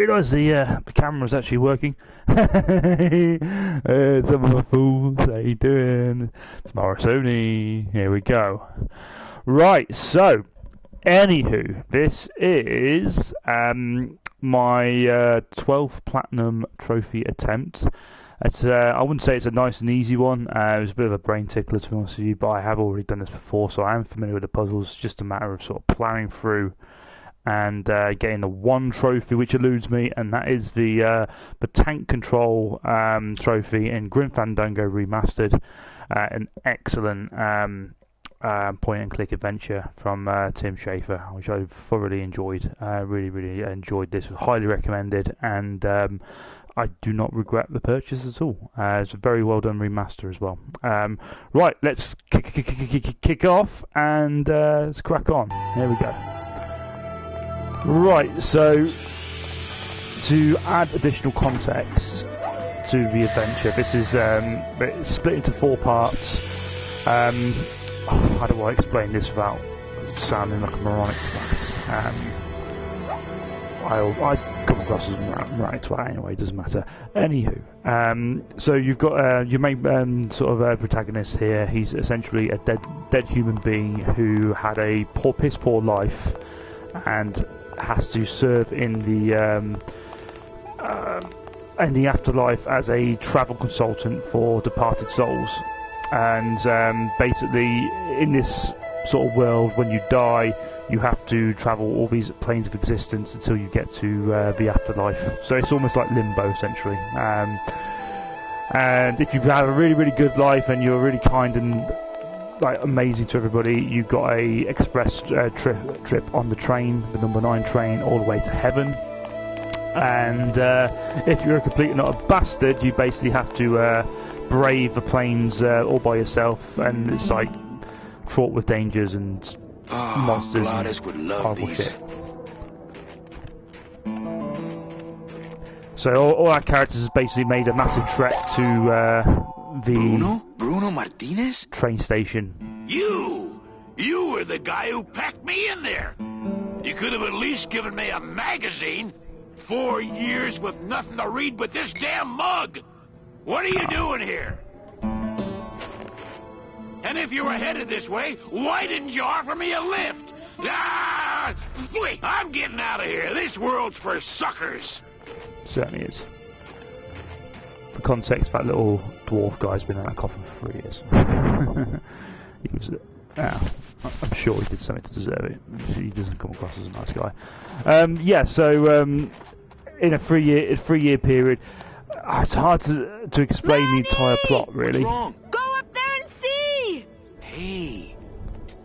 realised the camera's actually working. Some of the fools, how you doing? It's Morrisonii. Here we go. Right, so, anywho, this is my 12th Platinum Trophy attempt. It's, I wouldn't say it's a nice and easy one. It was a bit of a brain tickler, to be honest with you, but I have already done this before, so I am familiar with the puzzles. It's just a matter of sort of ploughing through and getting the one trophy which eludes me, and that is the tank control trophy in Grim Fandango Remastered. An excellent point and click adventure from Tim Schafer, which I thoroughly enjoyed. Really enjoyed this. Highly recommended, and I do not regret the purchase at all. It's a very well done remaster as well. Right, let's kick off and let's crack on. Here we go. Right, so to add additional context to the adventure, this is it's split into 4 parts. How do I explain this without sounding like a moronic twat? I come across as a moronic twat anyway, it doesn't matter. Anywho, so you've got your main sort of protagonist here. He's essentially a dead human being who had a piss poor life and has to serve in the afterlife as a travel consultant for departed souls. And basically, in this sort of world, when you die, you have to travel all these planes of existence until you get to the afterlife. So it's almost like limbo, essentially. And if you have a really good life and you're really kind and like amazing to everybody, you've got a express trip on the train, the number 9 train, all the way to heaven. And if you're a complete and utter bastard, you basically have to brave the planes all by yourself, and it's like fraught with dangers and monsters and horrible shit. So all our characters has basically made a massive trek to the Bruno Martinez train station. You were the guy who packed me in there. You could have at least given me a magazine. 4 years with nothing to read but this damn mug. What are you doing here? And if you were headed this way, why didn't you offer me a lift? Wait, I'm getting out of here. This world's for suckers. Certainly is. For context, that little dwarf guy's been in that coffin for 3 years. He was, I'm sure he did something to deserve it. He doesn't come across as a nice guy. Yeah, so in a 3-year period, it's hard to explain the entire plot, really. What's wrong? Go up there and see! Hey,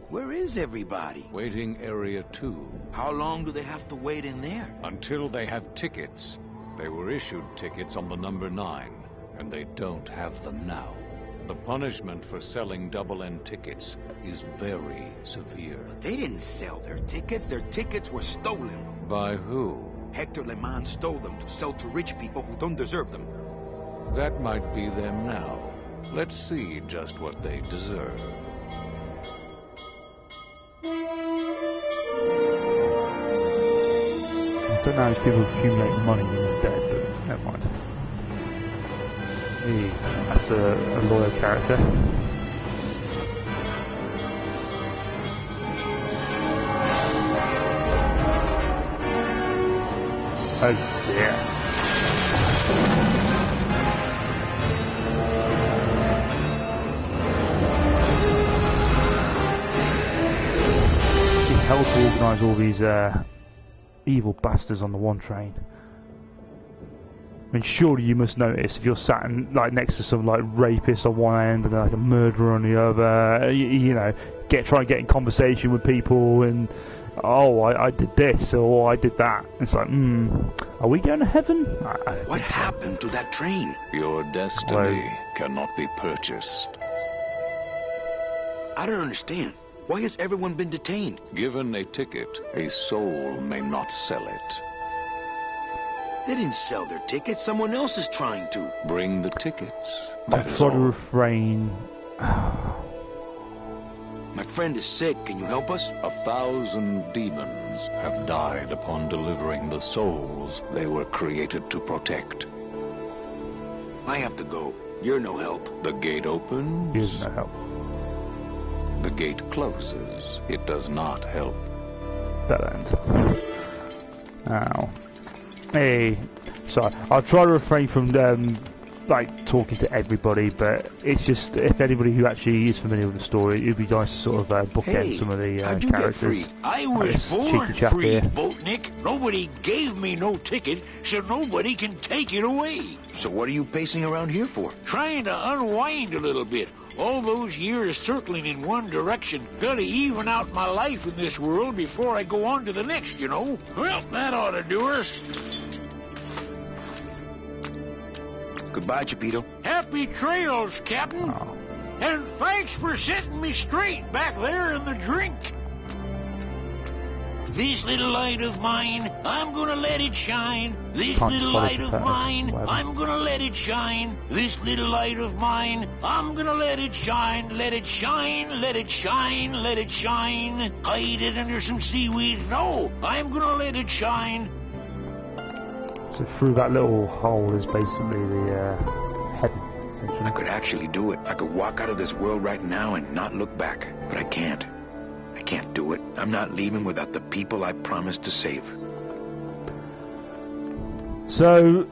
where is everybody? Waiting area 2. How long do they have to wait in there? Until they have tickets. They were issued tickets on the number 9, and they don't have them now. The punishment for selling double-end tickets is very severe. But they didn't sell their tickets. Their tickets were stolen. By who? Hector Le Mans stole them to sell to rich people who don't deserve them. That might be them now. Let's see just what they deserve. I don't know how these people accumulate money when they're dead, but never mind. That's a loyal character. Oh dear. It's hell to organise all these evil bastards on the one train. I mean, surely you must notice if you're sat in, like next to some like rapist on one end and like a murderer on the other. You know, try and get in conversation with people and. Oh, I did this, or I did that. It's like, are we going to heaven? What happened to that train? Your destiny cannot be purchased. I don't understand. Why has everyone been detained? Given a ticket, a soul may not sell it. They didn't sell their tickets. Someone else is trying to. Bring the tickets. I'll try to refrain. My friend is sick. Can you help us? 1,000 demons have died upon delivering the souls they were created to protect. I have to go. You're no help. The gate opens. Here's no help. The gate closes. It does not help. That end. Ow. Hey. Sorry. I'll try to refrain from like talking to everybody, but it's just if anybody who actually is familiar with the story, it'd be nice to sort of bookend some of the how'd you get characters. free? I Like was this born cheeky chap free, here. Boatnik. Nobody gave me no ticket, so nobody can take it away. So what are you pacing around here for? Trying to unwind a little bit. All those years circling in one direction. Gotta even out my life in this world before I go on to the next, you know. Well, that ought to do her. Goodbye, Chipito. Happy trails, Captain. Oh. And thanks for setting me straight back there in the drink. This little light of mine, I'm gonna let it shine. This Can't little follow light the of pattern, mine, whatever. I'm gonna let it shine. This little light of mine, I'm gonna let it shine. Let it shine, let it shine, let it shine. Hide it under some seaweed. No, I'm gonna let it shine. So through that little hole is basically the heaven, I essentially. could actually do it. I could walk out of this world right now and not look back. But I can't. I can't do it. I'm not leaving without the people I promised to save. So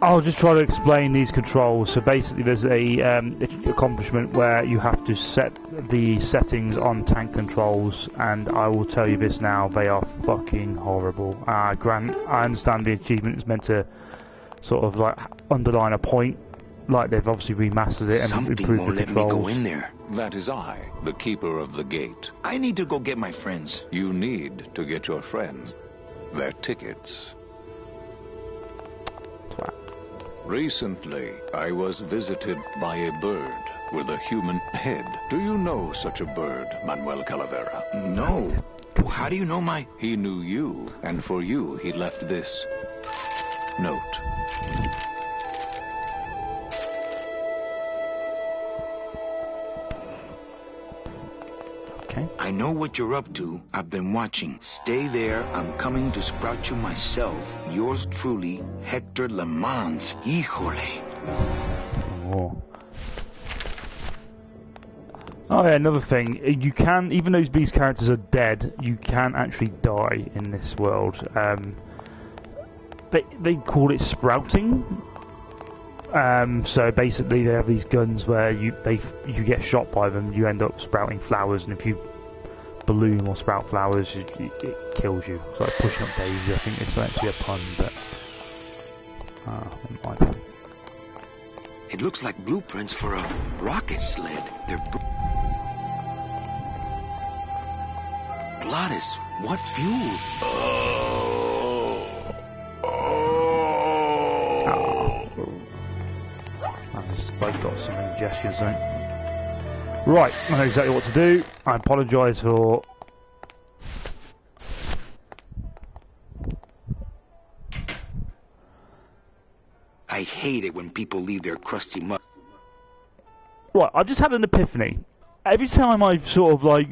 I'll just try to explain these controls. So basically there's a accomplishment where you have to set the settings on tank controls, and I will tell you this now, they are fucking horrible. Grant, I understand the achievement is meant to sort of like underline a point, like they've obviously remastered it and Something improved won't the let me controls. go in there. That is I, the keeper of the gate. I need to go get my friends. You need to get your friends their tickets. Twat. Recently, I was visited by a bird with a human head. Do you know such a bird, Manuel Calavera? No. How do you know my... He knew you, and for you he left this note. Okay. I know what you're up to. I've been watching. Stay there. I'm coming to sprout you myself. Yours truly, Hector Le Mans. Híjole. Oh. Oh yeah, another thing. You can, even though these characters are dead, you can actually die in this world. They call it sprouting. So basically, they have these guns where you get shot by them, you end up sprouting flowers, and if you bloom or sprout flowers, it kills you. It's like pushing up daisies. I think it's actually a pun, but never mind. It looks like blueprints for a rocket sled. They're... Glottis, what fuel? I've got some indigestions then. Right, I know exactly what to do. I apologise for... I hate it when people leave their crusty mud. Right, I've just had an epiphany. Every time I've sort of like...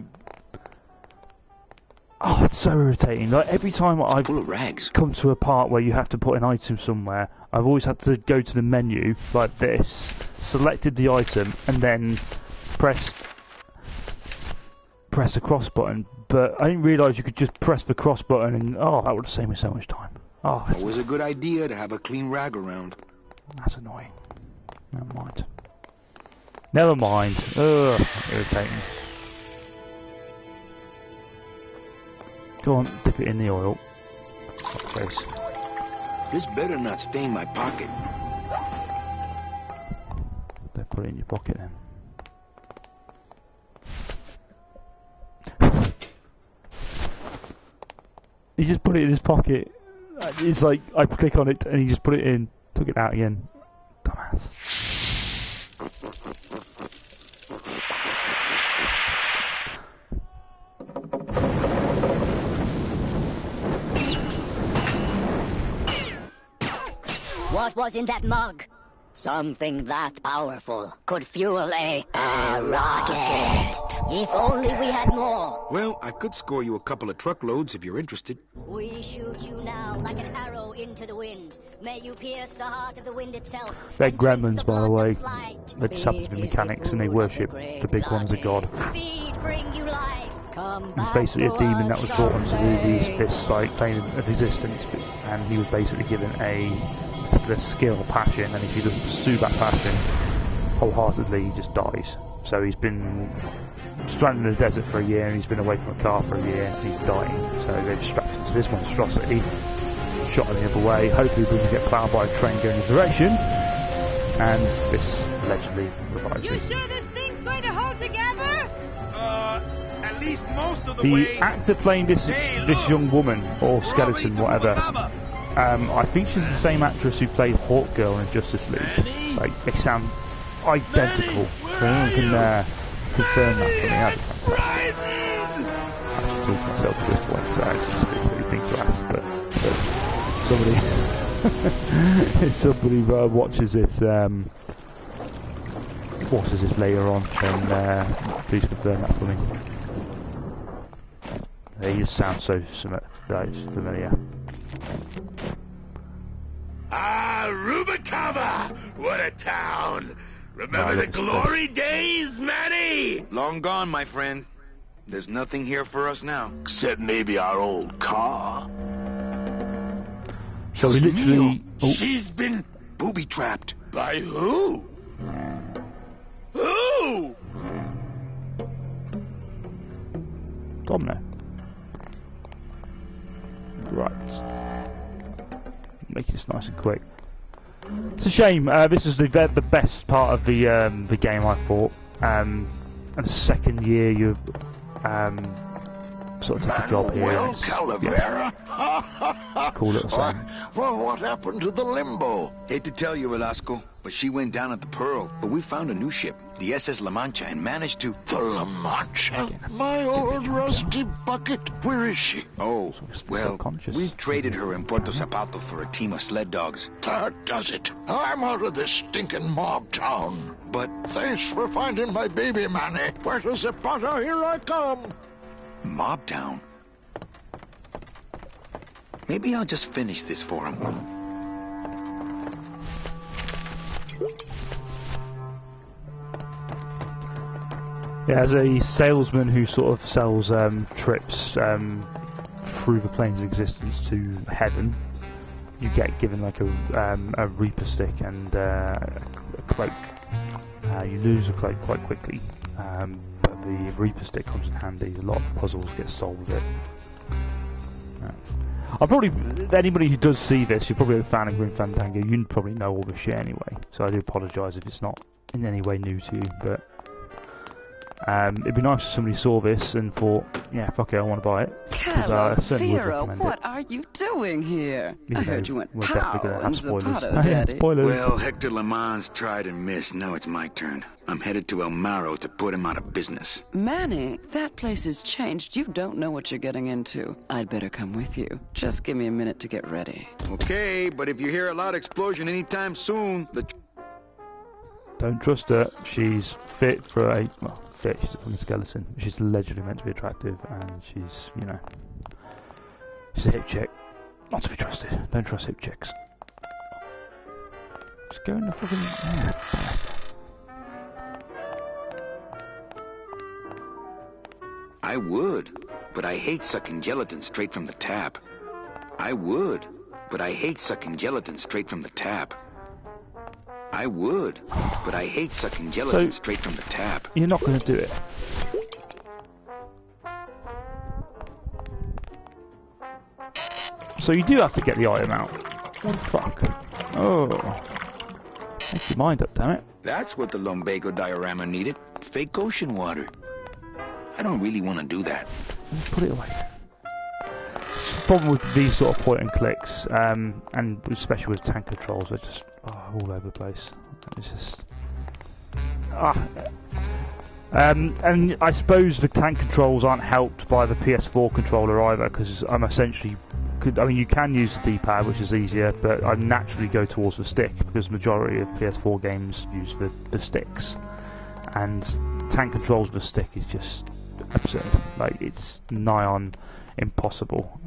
Oh, it's so irritating. Like, every time I've Full of rags. come to a part where you have to put an item somewhere, I've always had to go to the menu like this, selected the item, and then press the cross button. But I didn't realise you could just press the cross button, and oh, that would have saved me so much time. Oh, It was a good idea to have a clean rag around. that's annoying. Never mind. Never mind. Ugh, irritating. Go on, dip it in the oil. Face. This better not stain my pocket. Don't put it in your pocket then. He just put it in his pocket. It's like I click on it and he just put it in, took it out again. Dumbass. What was in that mug? Something that powerful could fuel a rocket. If only we had more. Well, I could score you a couple of truckloads if you're interested. We shoot you now like an arrow into the wind. May you pierce the heart of the wind itself. They're and drink gremlins, the by the blood way. of flight. They just happen to be mechanics and they worship the big one as a god. Speed bring you life. Come He's basically a demon that was brought onto this like plane of existence, and he was basically given a particular skill, passion, and if he doesn't pursue that passion wholeheartedly, he just dies. So he's been stranded in the desert for a year, and he's been away from a car for a year, and he's dying. So they've strapped him to this monstrosity, shot him the other way. Hopefully we can get ploughed by a train going in his direction, and this allegedly revives You him. sure this thing's going to hold together? At least most of the The way. actor playing this young woman, or skeleton, whatever, I think she's the same actress who played Hawk Girl in Justice League. Like, they sound identical. So no one can confirm that for me. That'd be fantastic. I should talk myself to this one, so it's a silly thing to ask, but somebody, if somebody watches this later on, then please confirm that for me. They just sound so familiar. Ah, Rubicava! What a town! Remember the glory days, Manny? Long gone, my friend. There's nothing here for us now. Except maybe our old car. So we literally... Oh, She's been booby-trapped. by who? Who? Domino. Right. Make this nice and quick. It's a shame. This is the best part of the game, I thought. And the second year you sort of take a job here. Manuel It's, Calavera? cool little song. Well, what happened to the Limbo? Hate to tell you, Velasco, but she went down at the Pearl. But we found a new ship, the SS La Mancha, and managed to... The La Mancha? My old rusty bucket. Where is she? Oh, well, Subconscious. we traded her in Puerto Zapato for a team of sled dogs. That does it. I'm out of this stinking mob town. But Thanks for finding my baby, Manny. Puerto Zapato, here I come. Mob Town? Maybe I'll just finish this for him. Yeah, as a salesman who sort of sells trips through the planes of existence to heaven, you get given like a Reaper stick and a cloak. You lose a cloak quite quickly, but the Reaper stick comes in handy. A lot of puzzles get solved with it. I'll probably, anybody who does see this, you're probably a fan of Grim Fandango, you probably know all this shit anyway, so I do apologise if it's not in any way new to you, but it'd be nice if somebody saw this and thought, yeah, fuck it, I want to buy it. Vera, what are you doing here? I heard you went we're definitely pow gonna in have spoilers. Zapato, Daddy. Spoilers. Well, Hector Le Mans tried and missed. Now it's my turn. I'm headed to El Maro to put him out of business. Manny, that place has changed. You don't know what you're getting into. I'd better come with you. Just give me a minute to get ready. Okay, but if you hear a loud explosion anytime soon, the... Don't trust her. She's fit for a... Well, fit, she's a fucking skeleton. She's allegedly meant to be attractive, and she's, you know... She's a hip chick. Not to be trusted. Don't trust hip chicks. Just go in the fucking... Yeah. I would, but I hate sucking gelatin straight from the tap. I would, but I hate sucking gelatin straight from the tap. I would, but I hate sucking gelatin straight from the tap. You're not going to do it. So you do have to get the item out. What the fuck? Oh. Make your mind up, damn it. That's what the lumbago diorama needed. Fake ocean water. I don't really want to do that. Let's put it away. The problem with these sort of point and clicks, and especially with tank controls, they're just all over the place. It's just... and I suppose the tank controls aren't helped by the PS4 controller either, because I'm essentially... I mean, you can use the D-pad, which is easier, but I naturally go towards the stick, because the majority of PS4 games use the sticks. And tank controls with a stick is just absurd. Like, it's nigh on impossible.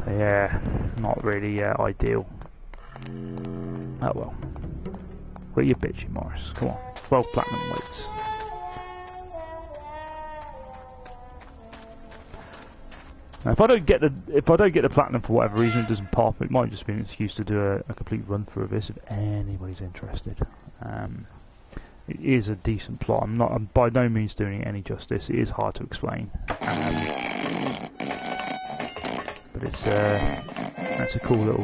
Yeah, not really ideal. Oh well. Quit your bitching, Morris. Come on, 12 platinum weights. Now, if I don't get the platinum for whatever reason, it doesn't pop. It might just be an excuse to do a complete run through of this if anybody's interested. It is a decent plot. I'm by no means doing it any justice. It is hard to explain, but it's a cool little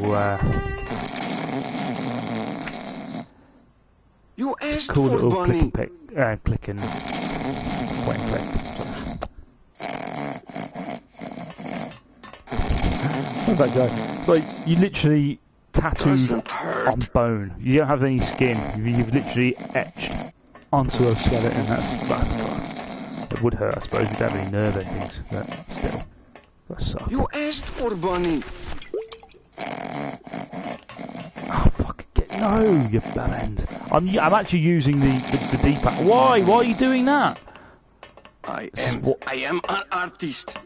You asked cool for little Bunny. click and point and click. That guy. It's like you literally tattooed on bone. You don't have any skin. You've literally etched onto a skeleton. That's it would hurt, I suppose. You don't have any nerve endings, but still, that sucks. You asked for Bunny. Oh fuck! No, you bellend. I'm actually using the D-pad. Why? Why are you doing that? I am an artist.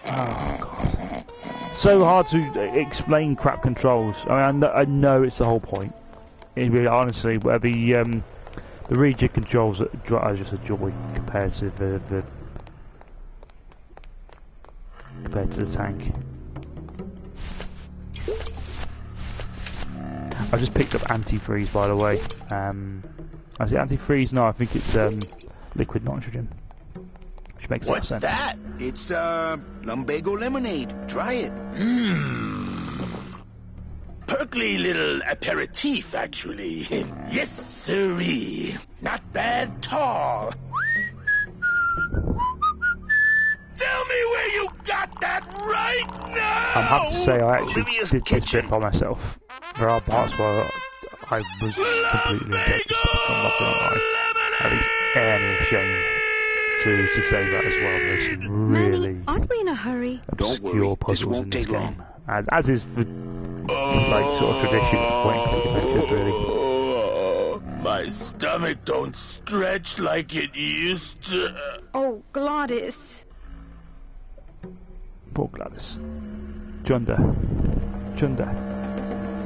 Oh god. So hard to explain crap controls. I mean, I know it's the whole point. Honestly, where the rejig controls are just a joy compared to the tank. I just picked up antifreeze, by the way. Is it antifreeze? No, I think it's liquid nitrogen. Which makes What's sense. that? It's lumbago lemonade. Try it. Perkly little aperitif, actually. Yes, sirree. Not bad, tall. Tell me where you got that right now! I'm happy to say I actually Olivia's did this kitchen. bit by myself. There are parts where I was completely in debt. I'm not gonna lie. At least any shame to say that as well. There's some really Manny, aren't we in a hurry? Don't worry, obscure this puzzles won't in this take long. game. As is the like sort of tradition of point and click adventures, really. Oh, my stomach don't stretch like it used to. Oh, Gladys. Poor Gladys. Junda.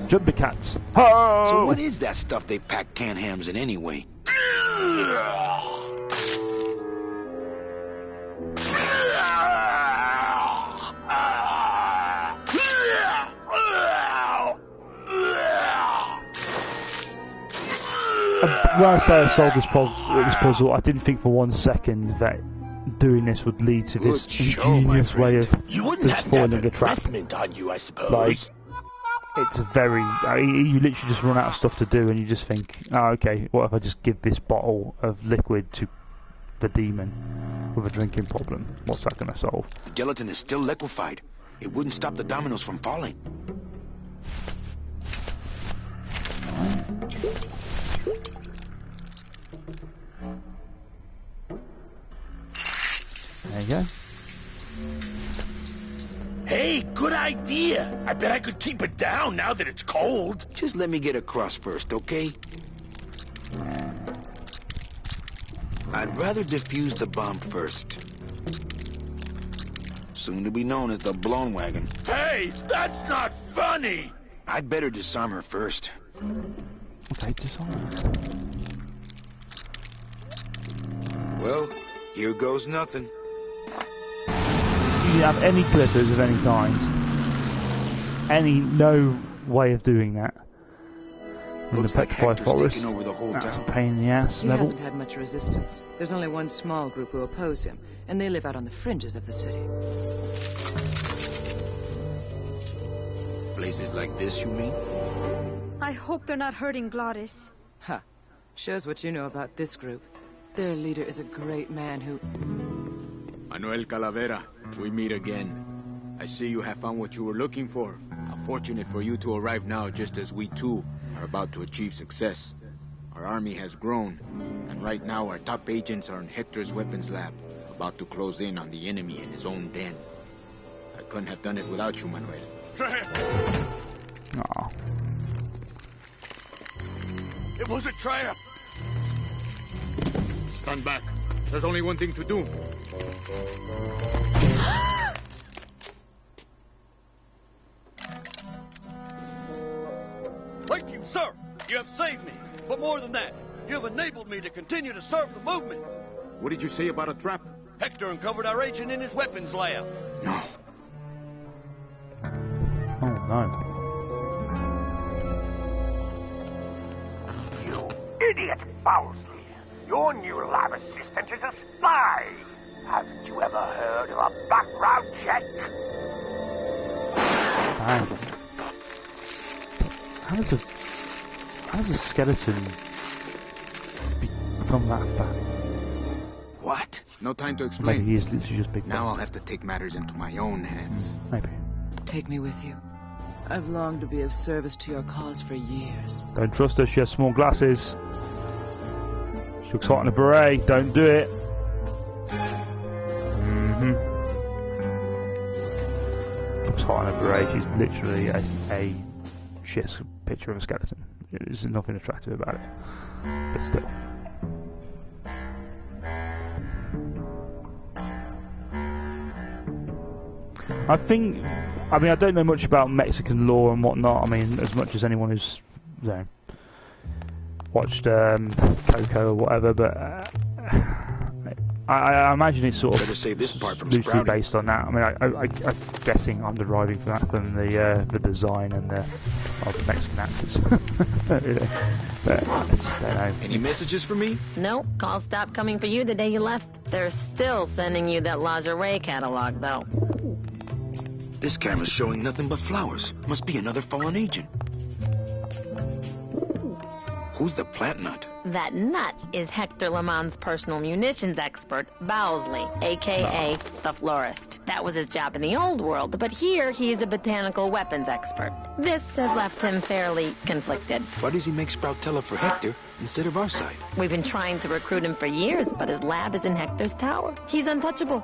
Jumper cats. Ho! So what is that stuff they pack canned hams in anyway? When I say I solved this puzzle, I didn't think for 1 second that doing this would lead to this Good show, my ingenious way of You wouldn't just have to have falling a trap. equipment on you, I suppose. Like, it's a very... you literally just run out of stuff to do and you just think, oh, okay, what if I just give this bottle of liquid to the demon with a drinking problem? What's that going to solve? The gelatin is still liquefied. It wouldn't stop the dominoes from falling. There you go. Hey, good idea. I bet I could keep it down now that it's cold. Just let me get across first, okay? I'd rather defuse the bomb first. Soon to be known as the blown wagon. Hey, that's not funny. I'd better disarm her first. Okay, disarm. Well, here goes nothing. You have any clippers of any kind. No way of doing that. In Looks the like petrified Hector's forest. taking over the whole That's a town. pain in the ass He level. hasn't had much resistance. There's only one small group who oppose him, and they live out on the fringes of the city. Places like this, you mean? I hope they're not hurting Gladys. Ha! Shows what you know about this group. Their leader is a great man who... Manuel Calavera, we meet again. I see you have found what you were looking for. How fortunate for you to arrive now, just as we too are about to achieve success. Our army has grown, and right now our top agents are in Hector's weapons lab, about to close in on the enemy in his own den. I couldn't have done it without you, Manuel. Aw. It was a triumph. Stand back. There's only one thing to do. Thank you, sir. You have saved me. But more than that, you have enabled me to continue to serve the movement. What did you say about a trap? Hector uncovered our agent in his weapons lab. No. Oh no. You idiot, Bowsley. Your new lab assistant is a spy. Haven't you ever heard of a background check? Dang. How does a skeleton become that fat? What? No time to Maybe explain. he is literally just big. Now I'll have to take matters into my own hands. Maybe. Take me with you. I've longed to be of service to your cause for years. Don't trust her. She has small glasses. She looks hot in a beret. Don't do it. Looks hot in a beret. She's literally a shit picture of a skeleton. There's nothing attractive about it. But still. I mean, I don't know much about Mexican law and whatnot. I mean, as much as anyone who's, you know, watched Coco or whatever, but I imagine it's sort of Better save this part from loosely sprouting. based on that. I mean, I'm guessing I'm deriving from that from the design and the Mexican actors. But I just don't know. Any messages for me? Nope, calls stopped coming for you the day you left. They're still sending you that lingerie catalog, though. This camera's showing nothing but flowers. Must be another fallen agent. Who's the plant nut? That nut is Hector Lamont's personal munitions expert, Bowsley, a.k.a. the florist. That was his job in the old world, but here he's a botanical weapons expert. This has left him fairly conflicted. Why does he make Sproutella for Hector instead of our side? We've been trying to recruit him for years, but his lab is in Hector's tower. He's untouchable.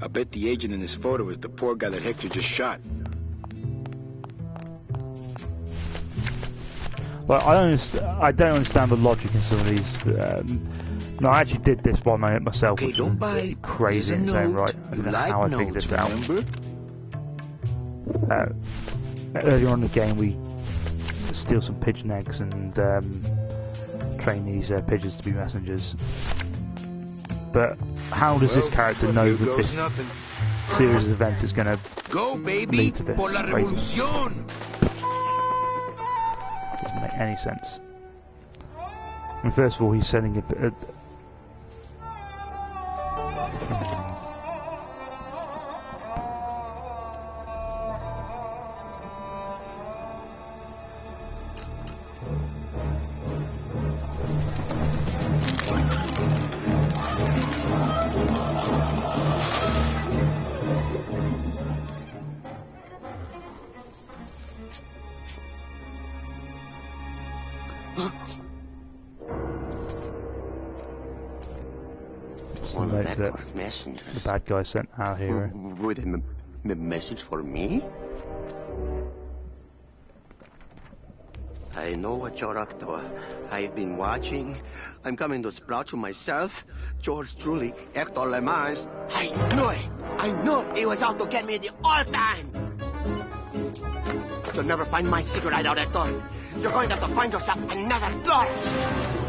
I bet the agent in this photo is the poor guy that Hector just shot. But I don't understand the logic in some of these. No, I actually did this by myself, Okay, which don't is bite. crazy in its own right. I You don't know like how I figured notes, this out. remember? Earlier on in the game, we steal some pigeon eggs and train these pigeons to be messengers. But how does this character know here that goes this nothing. series of events is going to Go, baby, lead to this? por la Crazy. revolución. Doesn't make any sense. And first of all, he's sending a One of note that Hector's messengers. the bad guy sent our hero. With a message for me? I know what you're up to. I've been watching. I'm coming to sprout you myself. George truly, Hector Lemans. I knew it! I knew he was out to get me the whole time! You'll never find my secret hideout, Hector. You're going to have to find yourself another Flores.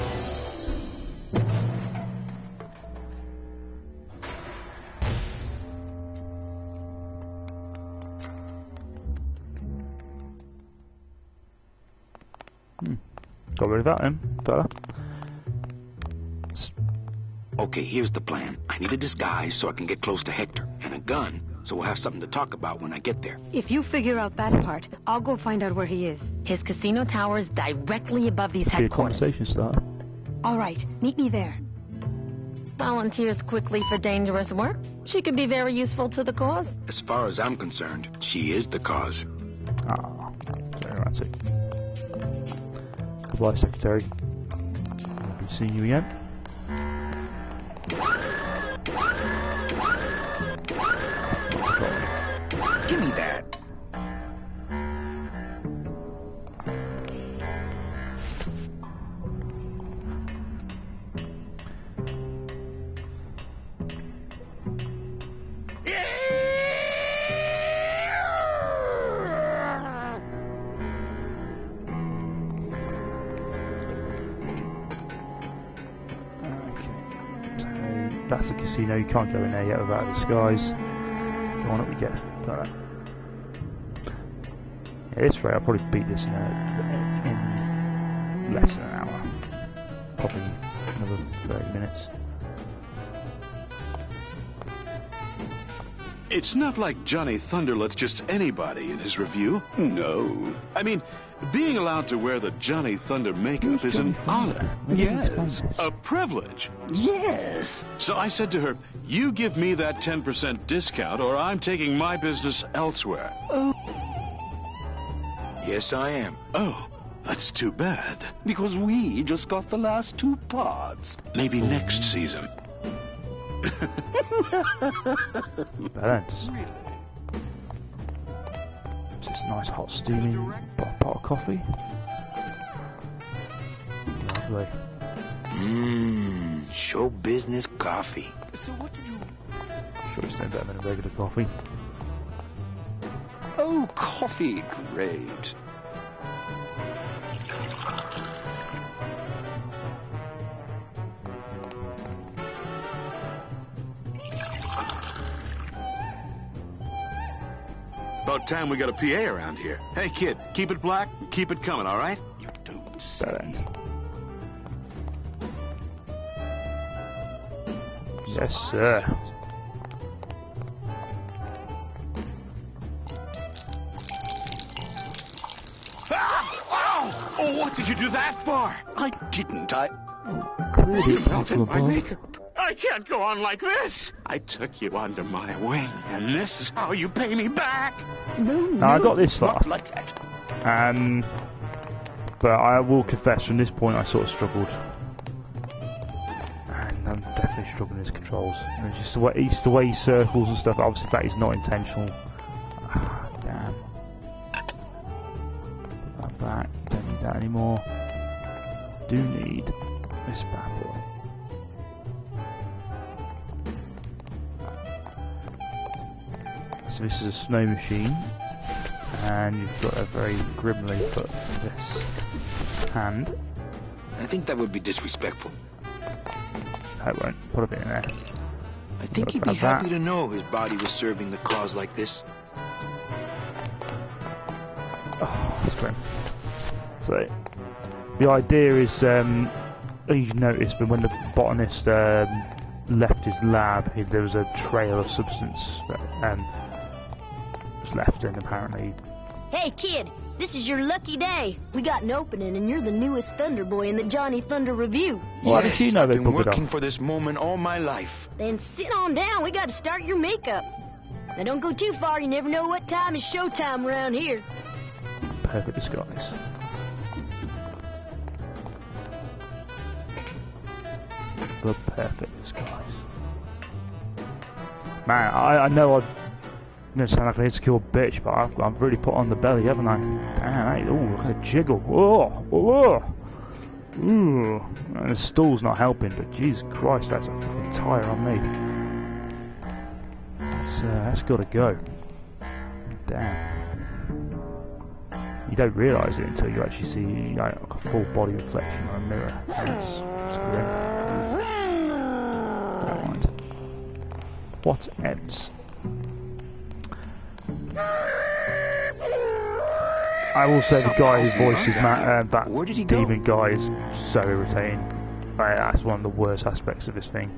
Got rid of that then, fella. Okay, here's the plan. I need a disguise so I can get close to Hector, and a gun so we'll have something to talk about when I get there. If you figure out that part, I'll go find out where he is. His casino tower is directly above these Be a headquarters. conversation starter. All right, meet me there. Volunteers quickly for dangerous work. She could be very useful to the cause. As far as I'm concerned, she is the cause. Ah, very romantic. Goodbye, Secretary. I'll be seeing you again. Give me that. That's the casino. You can't go in there yet without a disguise. Go on, up we go. Like that. Yeah, this way I'll probably beat this in less than an hour. Probably another 30 minutes. It's not like Johnny Thunder lets just anybody in his review. No. I mean, being allowed to wear the Johnny Thunder makeup is an honor. Yes. A privilege. Yes. So I said to her, you give me that 10% discount or I'm taking my business elsewhere. Oh. Yes, I am. Oh, that's too bad. Because we just got the last 2 parts. Maybe next season. Balance. Just a nice hot steaming pot of coffee. Lovely. Show business coffee. So what did you... Sure it's no better than a regular coffee. Oh, coffee, great. About time we got a PA around here. Hey, kid, keep it black, keep it coming, all right? You don't say. Yes, sir. Oh, what did you do that for? I didn't. You melted my makeup. I can't go on like this. I took you under my wing, and this is how you pay me back. No, I got this far. Not like that. But I will confess, from this point I sort of struggled. And I'm definitely struggling with his controls. And it's just the way he circles and stuff. Obviously that is not intentional. Ah, damn. Put that back. Don't need that anymore. Do need this bad boy. So this is a snow machine, and you've got a very grimly put this hand. I think that would be disrespectful. I won't. Put a bit in there. I think he'd be happy to know his body was serving the cause like this. Oh, that's grim. So, the idea is, you noticed, but when the botanist left his lab, there was a trail of substance that was left in, apparently. Hey, kid, this is your lucky day. We got an opening, and you're the newest Thunder Boy in the Johnny Thunder Review. Why did you know I've they been booked it working off? for this moment all my life. Then sit on down. We got to start your makeup. Now, don't go too far. You never know what time is showtime around here. Perfect disguise. The perfect disguise. Man, I know I'm going to sound like an insecure bitch, but I've really put on the belly, haven't I? Damn, ooh, look at the jiggle. Whoa, whoa, ooh. And the stool's not helping, but Jesus Christ, that's a fucking tire on me. That's got to go. Damn. You don't realise it until you actually see like a full body reflection on a mirror. It's grim. Don't mind. What else? I will say the guy who voices that demon guy is so irritating. That's one of the worst aspects of this thing.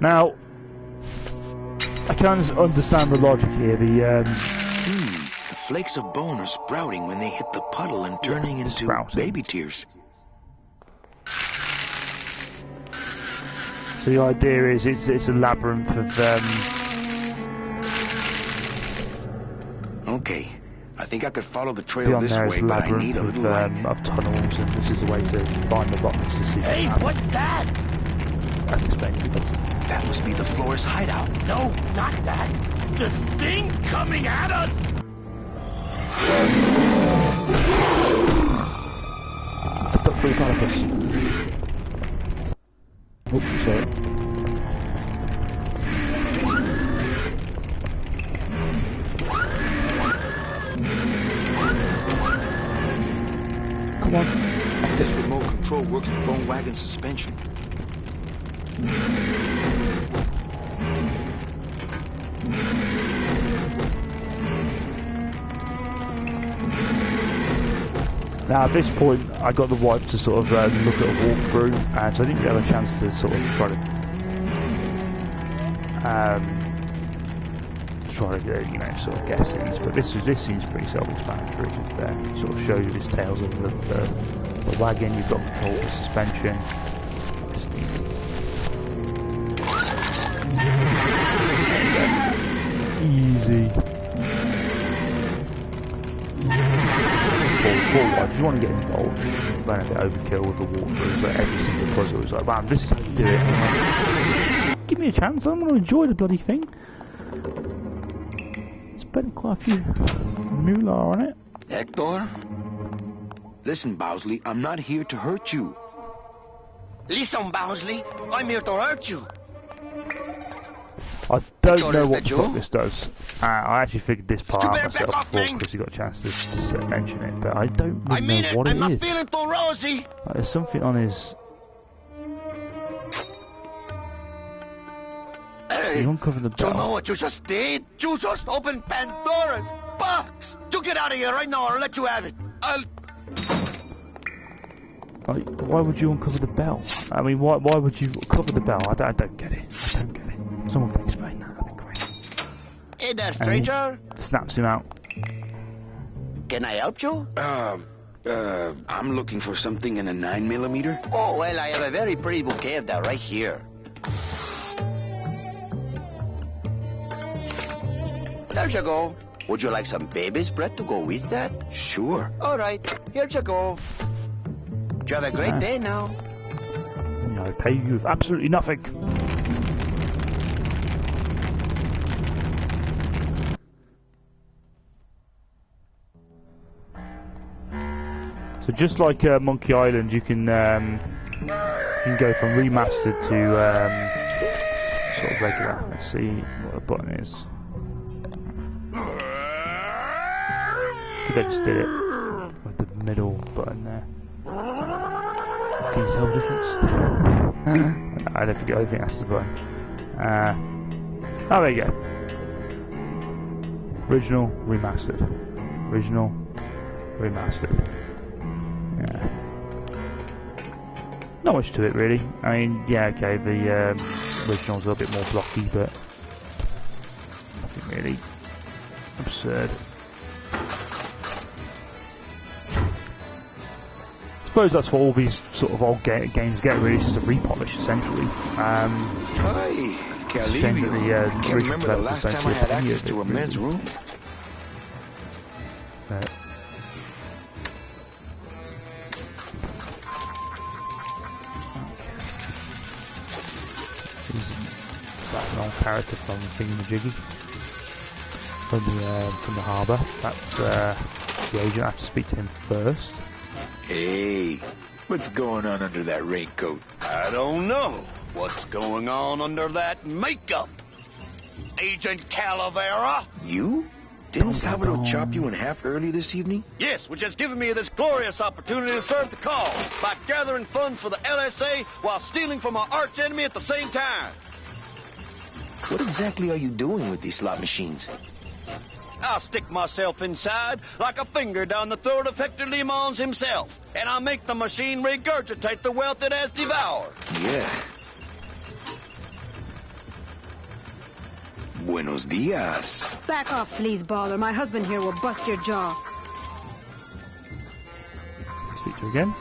Now, I can understand the logic here. The flakes of bone are sprouting when they hit the puddle and turning into baby tears. So the idea is it's a labyrinth of Okay, I think I could follow the trail this way, but I need a little light. Of tunnels, and this is the way to find the box to see. Hey, what's that? That's explained. That must be the florist's hideout. No, not that. The thing coming at us. I ducked through the parapet. Oops, sorry. Come on. This remote control works with bone wagon suspension. Now at this point I got the wife to sort of look at a walkthrough, and so I didn't get a chance to sort of try to get, you know, sort of guessings, but this seems pretty self-explanatory. Sort of shows you this tails of the wagon, you've got control of the suspension. Easy. If you want to get involved, run a bit overkill with the walkthroughs, like every single puzzle is like, wow, this is how you do it. And like, give me a chance, I'm going to enjoy the bloody thing. Spent quite a few moolah on it. Hector? Listen, Bowsley, I'm not here to hurt you. Listen, Bowsley, I'm here to hurt you. I don't know what the fuck this does. I actually figured this part out myself before Chris got a chance to mention it, but I don't really know what it is. I'm not feeling too rosy. Like, there's something on his... Hey, you uncover the bell. You know what you just did? You just opened Pandora's box. You get out of here right now or I'll let you have it. Like, why would you uncover the bell? I mean, why would you cover the bell? I don't get it. I don't get it. Someone can explain that. That'd be great. Hey there, stranger. Snaps him out. Can I help you? I'm looking for something in a 9mm. Oh, well, I have a very pretty bouquet of that right here. There you go. Would you like some baby's breath to go with that? Sure. All right, here you go. You have a great day now. I pay you with absolutely nothing. So just like Monkey Island, you can go from remastered to sort of regular. Let's see what the button is. I think I just did it with the middle button there. Can you tell the difference? I don't think that's the button. Oh, there you go. Original, remastered. Original, remastered. Yeah. Not much to it really. I mean, yeah, okay, the original's a little bit more blocky, but nothing really absurd. I suppose that's what all these sort of old games get really, it's just a repolish essentially. Hi, can't remember the last time I had access to a men's room. That's an old character from Thingamajiggy, from the harbour. That's the agent. I have to speak to him first. Hey, what's going on under that raincoat? I don't know. What's going on under that makeup? Agent Calavera? You? Didn't Salvador chop you in half early this evening? Yes, which has given me this glorious opportunity to serve the cause by gathering funds for the LSA while stealing from our arch enemy at the same time. What exactly are you doing with these slot machines? I'll stick myself inside like a finger down the throat of Hector Limons himself, and I'll make the machine regurgitate the wealth it has devoured. Yeah. Buenos dias. Back off, sleazeball, or my husband here will bust your jaw. Speak to you again.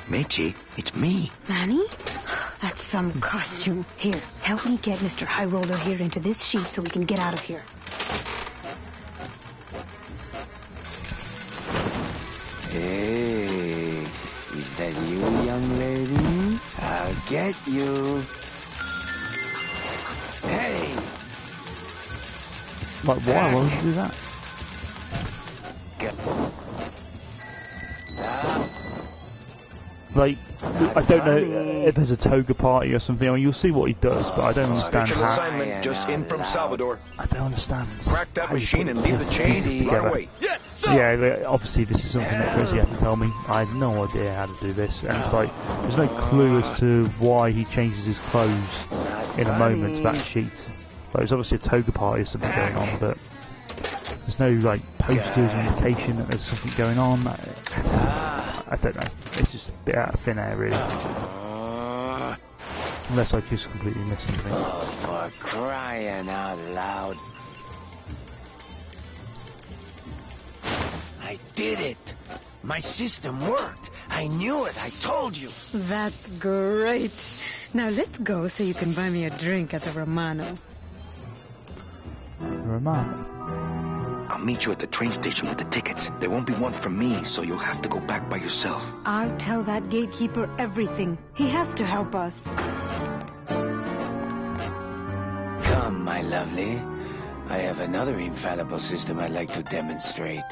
Meche, it's me. Manny? That's some costume. Here, help me get Mr. High Roller here into this sheet so we can get out of here. Hey, is that you, young lady? I'll get you. Hey! Like, why would you do that? Like, I don't know if there's a toga party or something. I mean, you'll see what he does, but I don't understand Special how. assignment just in from Salvador. I don't understand. Crack that machine and leave the chains right away. Yes, sir! Yeah, obviously this is something that Chrissy had to tell me. I had no idea how to do this, and it's like there's no clue as to why he changes his clothes in a moment to that sheet. Like, there's obviously a toga party or something going on, but there's no like posters or indication that there's something going on. I don't know. It's just a bit out of thin air, really. Unless I just completely missed something. Oh, for crying out loud. I did it. My system worked. I knew it. I told you. That's great. Now let's go so you can buy me a drink at the Romano. Romano? I'll meet you at the train station with the tickets. There won't be one from me, so you'll have to go back by yourself. I'll tell that gatekeeper everything. He has to help us. Come, my lovely. I have another infallible system I'd like to demonstrate.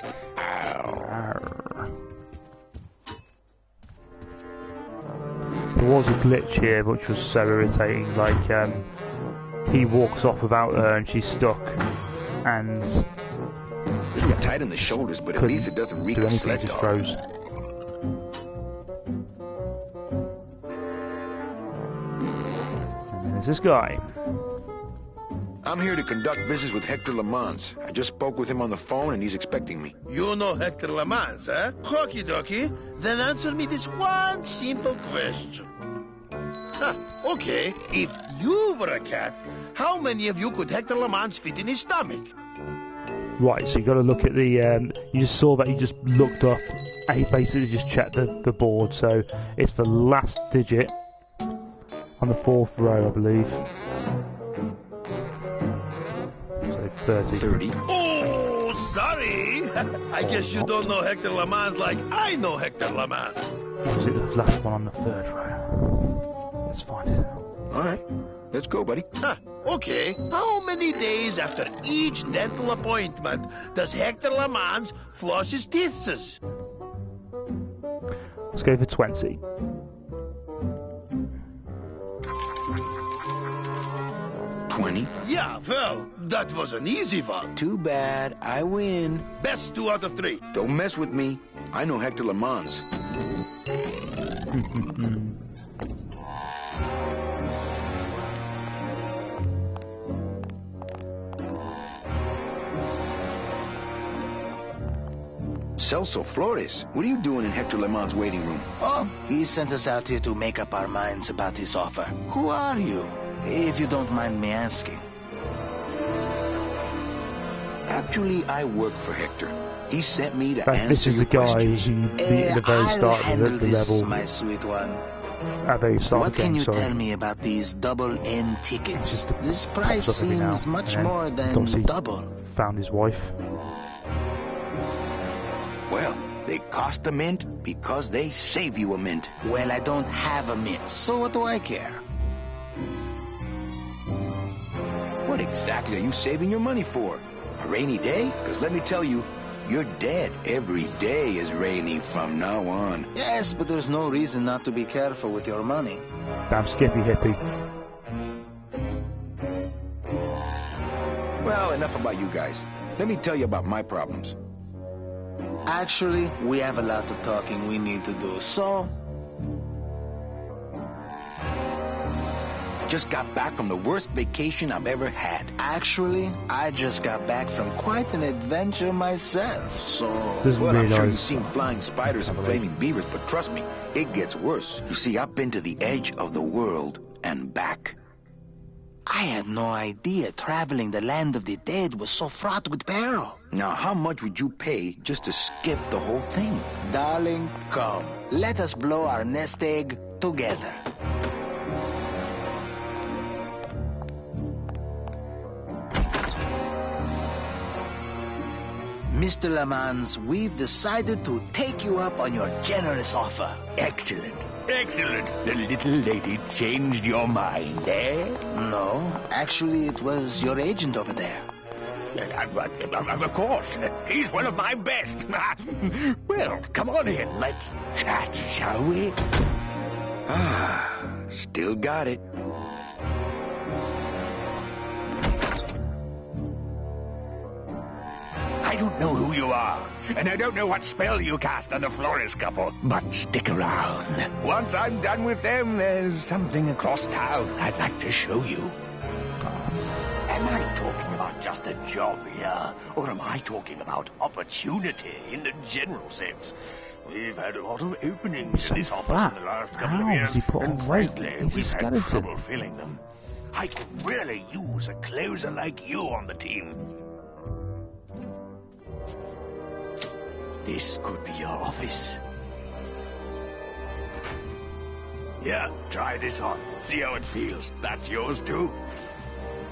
There was a glitch here which was so irritating, like he walks off without her and she's stuck, and You're tight in the shoulders, but at least it doesn't reek do of anything, sled just dog. froze. And there's this guy. I'm here to conduct business with Hector Lamans. I just spoke with him on the phone and he's expecting me. You know Hector Lamans, eh? Okie dokie. Then answer me this one simple question. Okay, if you were a cat, how many of you could Hector Lamans fit in his stomach? Right, so you got to look at the. You just saw that he just looked up, and he basically just checked the board. So it's the last digit on the 4th row, I believe. So 30. Oh, sorry. I guess you don't know Hector Lamans like I know Hector Lamans. Was it the last one on the 3rd row? Let's find it. All right, let's go, buddy. Okay, how many days after each dental appointment does Hector Lamans floss his teeth? Let's go for 20. Yeah, well, that was an easy one. Too bad. I win. Best 2 out of 3. Don't mess with me. I know Hector Lamans. Celso Flores, what are you doing in Hector Lamans' waiting room? Oh, he sent us out here to make up our minds about his offer. Who are you, if you don't mind me asking? Actually, I work for Hector. He sent me to answer This is the your guy questions. who beat at the very start of the level. My sweet one. At the very start What of the can game, you sorry. tell me about these double N tickets? This price Pops up every now seems much and then. more than Obviously double. Found his wife. Well, they cost a mint because they save you a mint. Well, I don't have a mint, so what do I care? What exactly are you saving your money for? A rainy day? Because let me tell you, you're dead. Every day is rainy from now on. Yes, but there's no reason not to be careful with your money. Damn skippy hippie. Well, enough about you guys. Let me tell you about my problems. Actually, we have a lot of talking we need to do, so... I just got back from the worst vacation I've ever had. Actually, I just got back from quite an adventure myself, so... Well, I'm sure you've seen flying spiders and flaming beavers, but trust me, it gets worse. You see, I've been to the edge of the world and back. I had no idea traveling the land of the dead was so fraught with peril. Now, how much would you pay just to skip the whole thing? Darling, come. Let us blow our nest egg together. Mr. Lamans, we've decided to take you up on your generous offer. Excellent. Excellent. The little lady changed your mind, eh? No, actually, it was your agent over there. Of course. He's one of my best. Well, come on in. Let's chat, shall we? Still got it. I don't know who you are, and I don't know what spell you cast on the Flores couple, but stick around. Once I'm done with them, there's something across town I'd like to show you. Am I talking about just a job here, or am I talking about opportunity in the general sense? We've had a lot of openings in this office in the last couple of years, and frankly, we've had trouble filling them. I could really use a closer like you on the team. This could be your office. Yeah, try this on. See how it feels. That's yours too.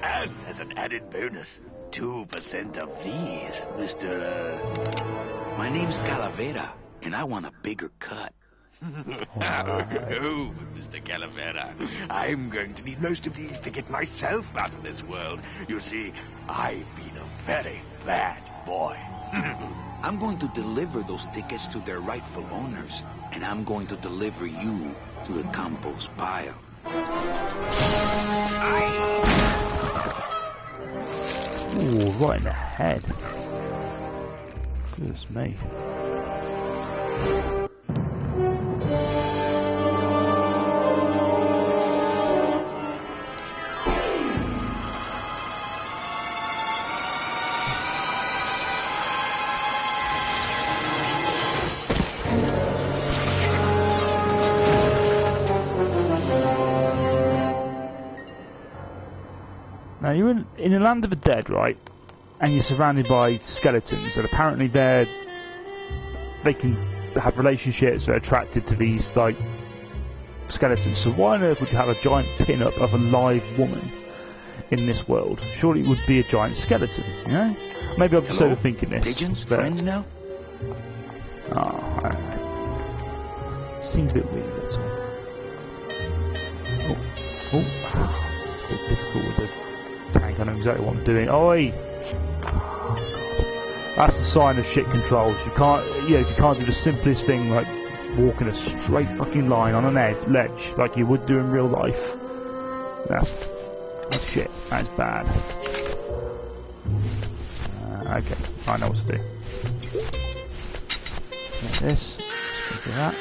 And as an added bonus, 2% of these, Mr. My name's Calavera, and I want a bigger cut. Oh, Mr. Calavera, I'm going to need most of these to get myself out of this world. You see, I've been a very bad boy. I'm going to deliver those tickets to their rightful owners, and I'm going to deliver you to the compost pile. Ooh, right in the head. Goodness me. Now you're in the land of the dead, right? And you're surrounded by skeletons, and apparently they can have relationships that are attracted to these like skeletons. So why on earth would you have a giant pin-up of a live woman in this world? Surely it would be a giant skeleton, you know? Maybe I'm just overthinking this. Pigeons, friends now? Oh, I don't know. Seems a bit weird, that's all. Oh, it's a bit difficult with the tank. I know exactly what I'm doing. Oi! Oh, that's the sign of shit controls. You can't, if you can't do the simplest thing like walk in a straight fucking line on an ledge like you would do in real life. That's shit. That's bad. Okay, I know what to do. Like this. Do that.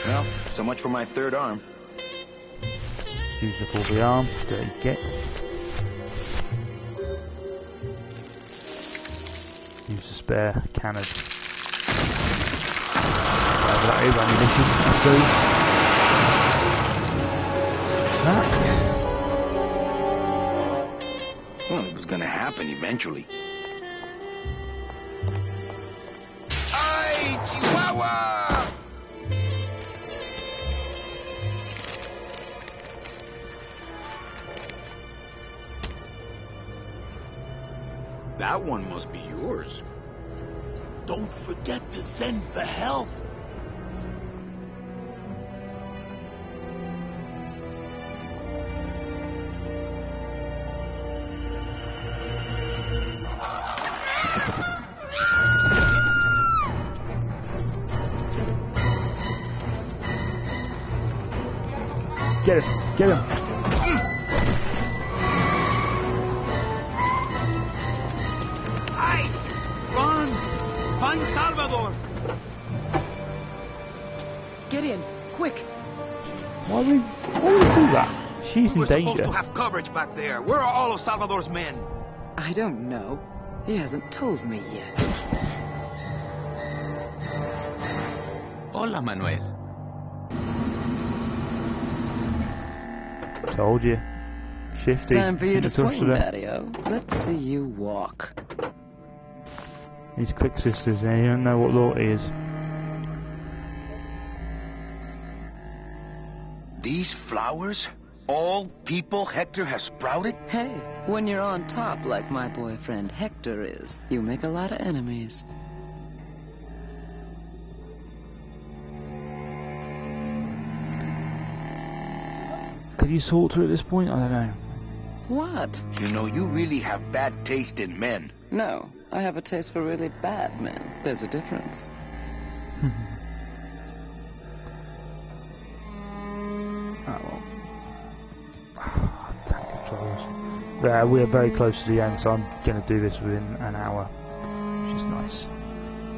Well, so much for my third arm. Use up all the arms. Dirty get. Use the spare cannon. Whatever that is, ammunition. That. Well, it was gonna happen eventually. Ay, Chihuahua! That one must be yours. Don't forget to send for help. Get him! Get him! Salvador! Gideon, quick! Why would we do that? She's in We're danger. supposed to have coverage back there. Where are all of Salvador's men? I don't know. He hasn't told me yet. Hola, Manuel. Told you. Shifty. Time for you to swing, today. Daddy-o. Let's see you walk. These click sisters, you don't know what loyalty is. These flowers? All people Hector has sprouted? Hey, when you're on top like my boyfriend Hector is, you make a lot of enemies. Could you sort her at this point? I don't know. What? You know, you really have bad taste in men. No, I have a taste for really bad men. There's a difference. Tank controls. We're very close to the end, so I'm going to do this within an hour, which is nice.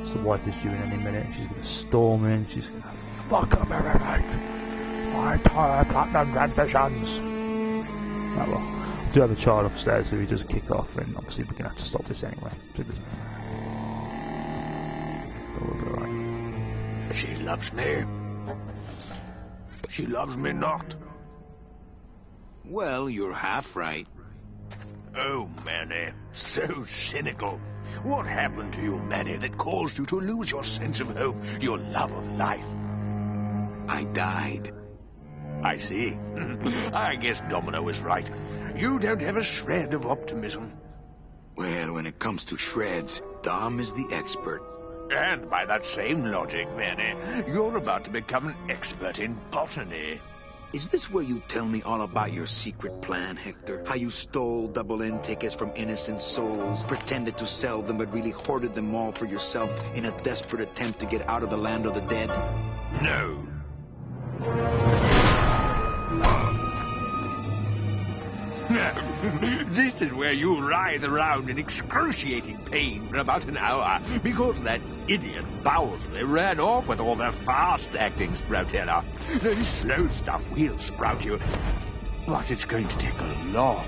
So the wife is due in any minute. She's going to storm in. She's going to fuck up everything. My entire platinum ambitions. Oh well. I do have a child upstairs who he does kick off, and obviously we're going to have to stop this anyway. So it doesn't... We'll be alright. She loves me. She loves me not. Well, you're half right. Oh, Manny, so cynical. What happened to you, Manny, that caused you to lose your sense of hope, your love of life? I died. I see. I guess Domino was right. You don't have a shred of optimism. Well, when it comes to shreds, Dom is the expert. And by that same logic, Manny, you're about to become an expert in botany. Is this where you tell me all about your secret plan, Hector? How you stole double-N tickets from innocent souls, pretended to sell them, but really hoarded them all for yourself in a desperate attempt to get out of the land of the dead? No. This is where you writhe around in excruciating pain for about an hour, because that idiot Bowsley ran off with all the fast-acting Sproutella. The slow stuff will sprout you, but it's going to take a long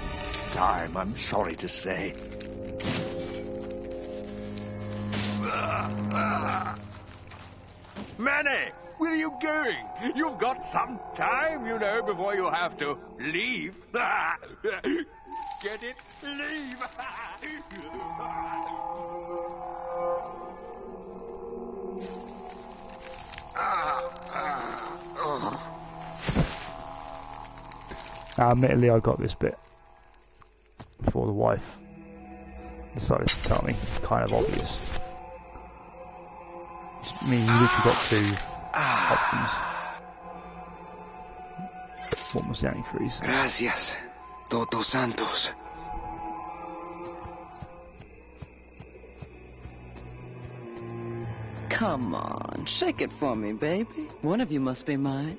time, I'm sorry to say. Manny, where are you going? You've got some time, you know, before you have to leave. Get it? Leave! Admittedly, I got this bit before the wife decided to tell me. It's kind of obvious. I mean, you literally got two options. What was the antifreeze? Gracias, Toto Santos. Come on, shake it for me, baby. One of you must be mine.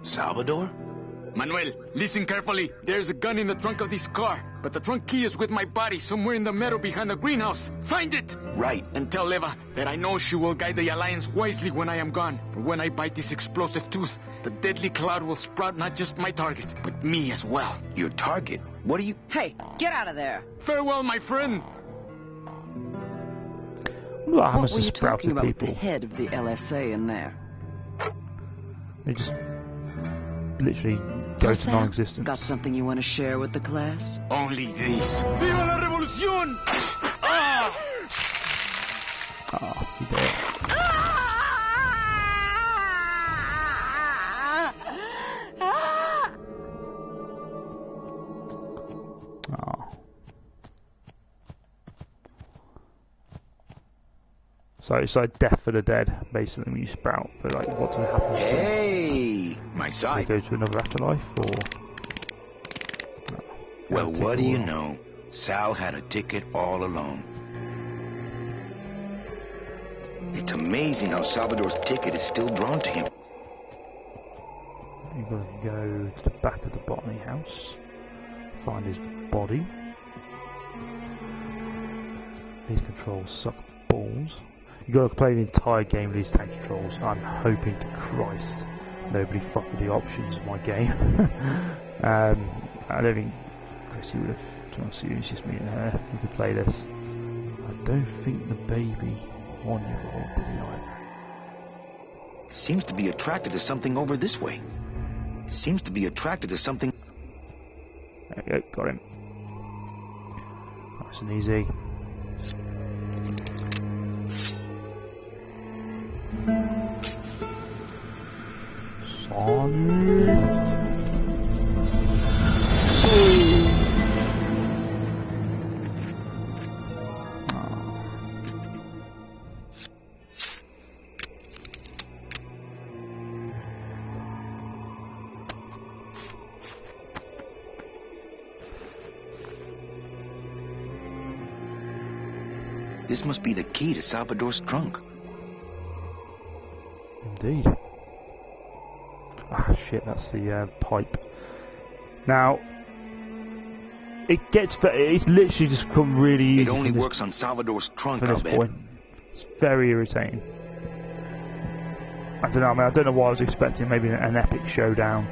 Salvador? Manuel, listen carefully. There's a gun in the trunk of this car, but the trunk key is with my body somewhere in the meadow behind the greenhouse. Find it! Right. And tell Eva that I know she will guide the Alliance wisely when I am gone. For when I bite this explosive tooth, the deadly cloud will sprout not just my target, but me as well. Your target? What are you... Hey, get out of there! Farewell, my friend! What were you talking about with the head of the LSA in there? They just literally go to non-existence. Got something you want to share with the class? Only this. Viva la revolución! Ah! Oh, you did it. Oh. So it's like death for the dead, basically, when you sprout. But like, what does happen to them? Hey, my side. Do they go to another afterlife, or? No. Well, what do you know? Sal had a ticket all along. It's amazing how Salvador's ticket is still drawn to him. You've got to go to the back of the botany house, find his body. These controls suck balls. You've got to play the entire game with these tank controls. I'm hoping to Christ nobody fucked with the options of my game. I don't think Chrissy would have, to be honest with you, it's just me and her who could play this. I don't think the baby 1-year-old did it either. Seems to be attracted to something over this way. Seems to be attracted to something... There we go, got him. Nice and easy. This must be the key to Salvador's trunk. Indeed. I Ah, shit, that's the pipe. Now, it's literally just become really easy. It only works on Salvador's trunk, From I'll this bet. point. It's very irritating. I don't know, I don't know what I was expecting, maybe an epic showdown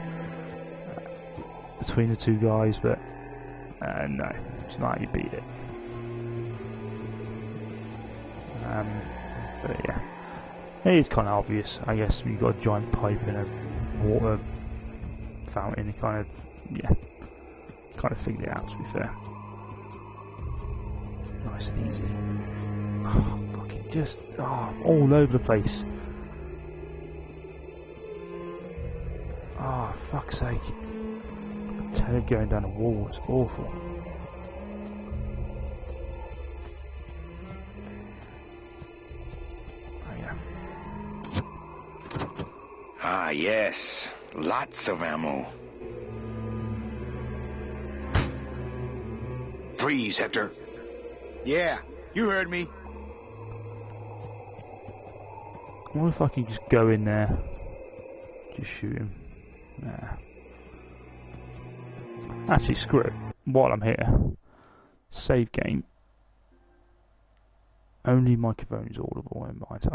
between the two guys, but no, it's not how you beat it. But yeah, it is kind of obvious, I guess. You've got a giant pipe and a water fountain. You kind of figured it out, to be fair. Nice and easy. Oh, fucking just all over the place. Oh, fuck's sake. Turd going down the wall was awful. Oh yeah. Ah, yes. Lots of ammo. Freeze, Hector. Yeah, you heard me. I wonder if I can just go in there. Just shoot him. Nah. Actually, screw it. While I'm here, save game. Only microphone is audible in mind.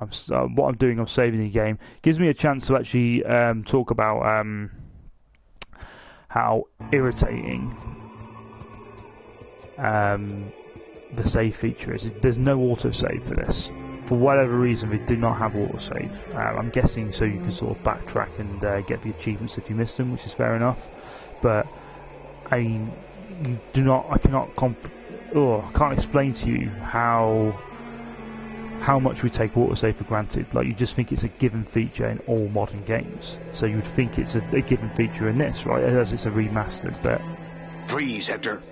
What I'm doing, I'm saving the game. Gives me a chance to actually talk about how irritating the save feature is. There's no autosave for this. For whatever reason, they do not have autosave. I'm guessing so you can sort of backtrack and get the achievements if you missed them, which is fair enough. But I can't explain to you how much we take autosave for granted. Like, you just think it's a given feature in all modern games. So you'd think it's a given feature in this, right? As it's a remastered, but... Freeze, Hector.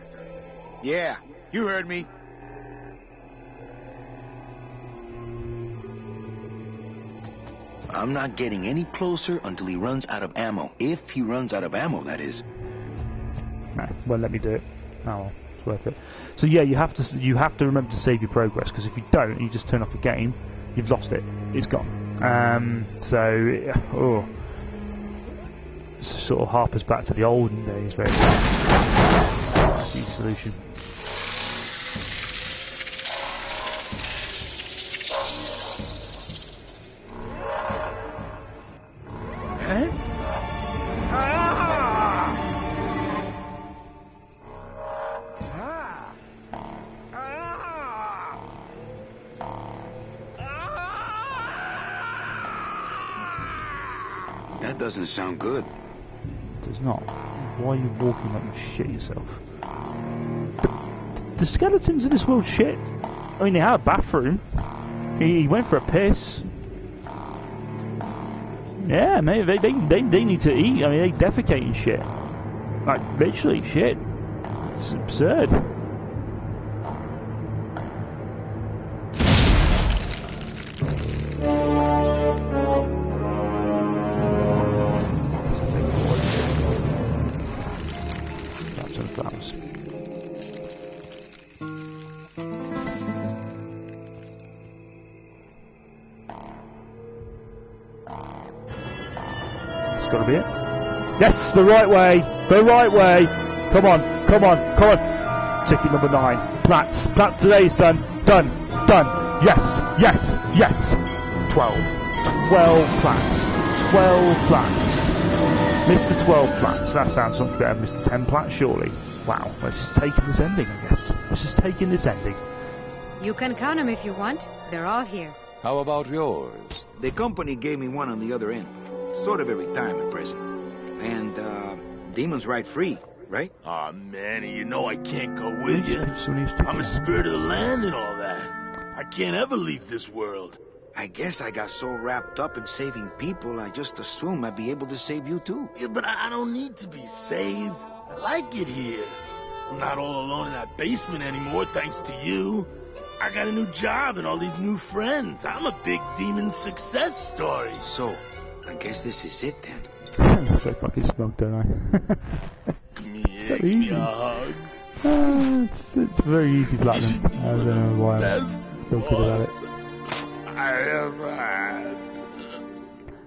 Yeah, you heard me. I'm not getting any closer until he runs out of ammo. If he runs out of ammo, that is. No, well, let me do it. Oh well, it's worth it. So yeah, you have to remember to save your progress, because if you don't and you just turn off the game, you've lost it. It's gone. So sort of harpers back to the olden days, really. That's the solution. That doesn't sound good. It does not. Why are you walking like you shit yourself? The skeletons in this world shit. I mean, they had a bathroom. He went for a piss. Yeah, maybe they need to eat. I mean, they defecate and shit. Like, literally, shit. It's absurd. Gotta be it. Yes, the right way. The right way. Come on, come on, come on. Ticket number 9. Plats. Plats today, son. Done. Done. Yes, yes, yes. 12. 12 plats. 12 plats. Mr. 12 plats. That sounds something better than Mr. 10 plats, surely. Wow. Let's just take this ending, I guess. Let's just take in this ending. You can count them if you want. They're all here. How about yours? The company gave me one on the other end. Sort of a retirement present. And, demons ride free, right? Aw, Manny, you know I can't go with you. I'm a spirit of the land and all that. I can't ever leave this world. I guess I got so wrapped up in saving people, I just assumed I'd be able to save you too. Yeah, but I don't need to be saved. I like it here. I'm not all alone in that basement anymore, thanks to you. I got a new job and all these new friends. I'm a big demon success story. So, I guess this is it then. I'm so fucking smug, don't I? So Give me easy. a hug. It's very easy, Platinum. I don't know why I feel good about it. I ever had.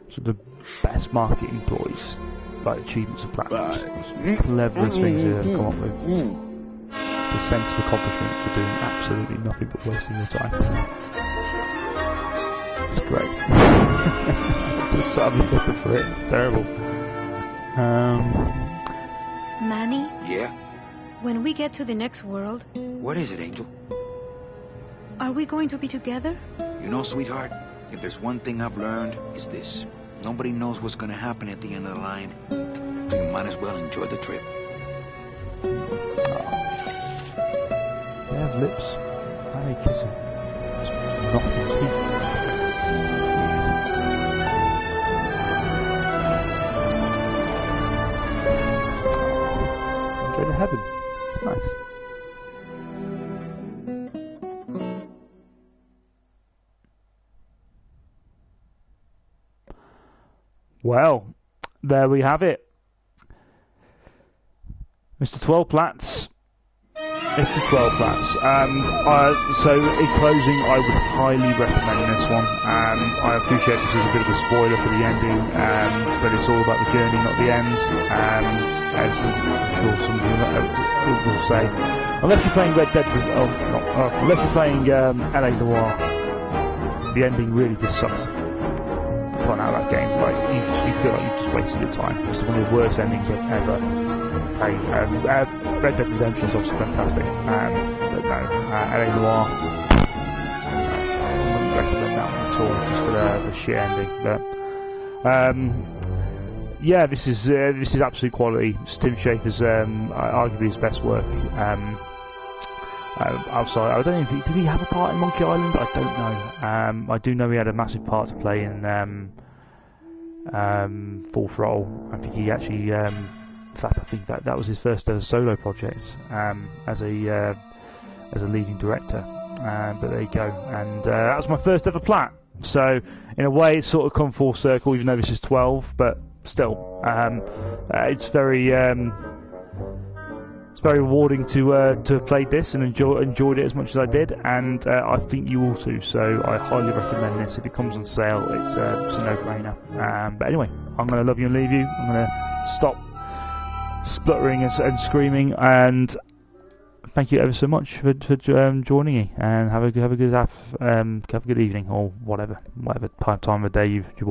Should have best marketing ploys, like achievements and platinums, cleverest things they've ever come up with. The sense of accomplishment for doing absolutely nothing but wasting your time. It's great. Just sat me looking for it. It's terrible. Manny? Yeah? When we get to the next world... What is it, Angel? Are we going to be together? You know, sweetheart, if there's one thing I've learned, it's this. Nobody knows what's going to happen at the end of the line. You might as well enjoy the trip. They have lips. Why are they kissing? Just knocking teeth. Go to heaven. It's nice. Well, there we have it. Mr. 12 Plats. Mr. 12 Plats. So, in closing, I would highly recommend this one. I appreciate this is a bit of a spoiler for the ending, but it's all about the journey, not the end. As I'm sure some of you will say. Unless you're playing Red Dead, unless you're playing LA Noire, the ending really just sucks fun out of that game. Like you feel like you've just wasted your time. It's one of the worst endings I've ever played. Red Dead Redemption is obviously fantastic, but no, LA Noire, I wouldn't recommend that one at all, just for the shit ending. But yeah, this is absolute quality. It's Tim Schafer's arguably his best work. Outside, I don't know if did he have a part in Monkey Island? I don't know. I do know he had a massive part to play in Full Throttle. I think he actually, in fact, I think that was his first solo project as a leading director. But there you go, and that was my first ever plat. So in a way, it's sort of come full circle, even though this is 12, but still, it's very. It's very rewarding to have played this and enjoyed it as much as I did, and I think you will too. So I highly recommend this. If it comes on sale, it's a no-brainer. But anyway, I'm going to love you and leave you. I'm going to stop spluttering and screaming, and thank you ever so much for joining me. And have a good evening or whatever time of day you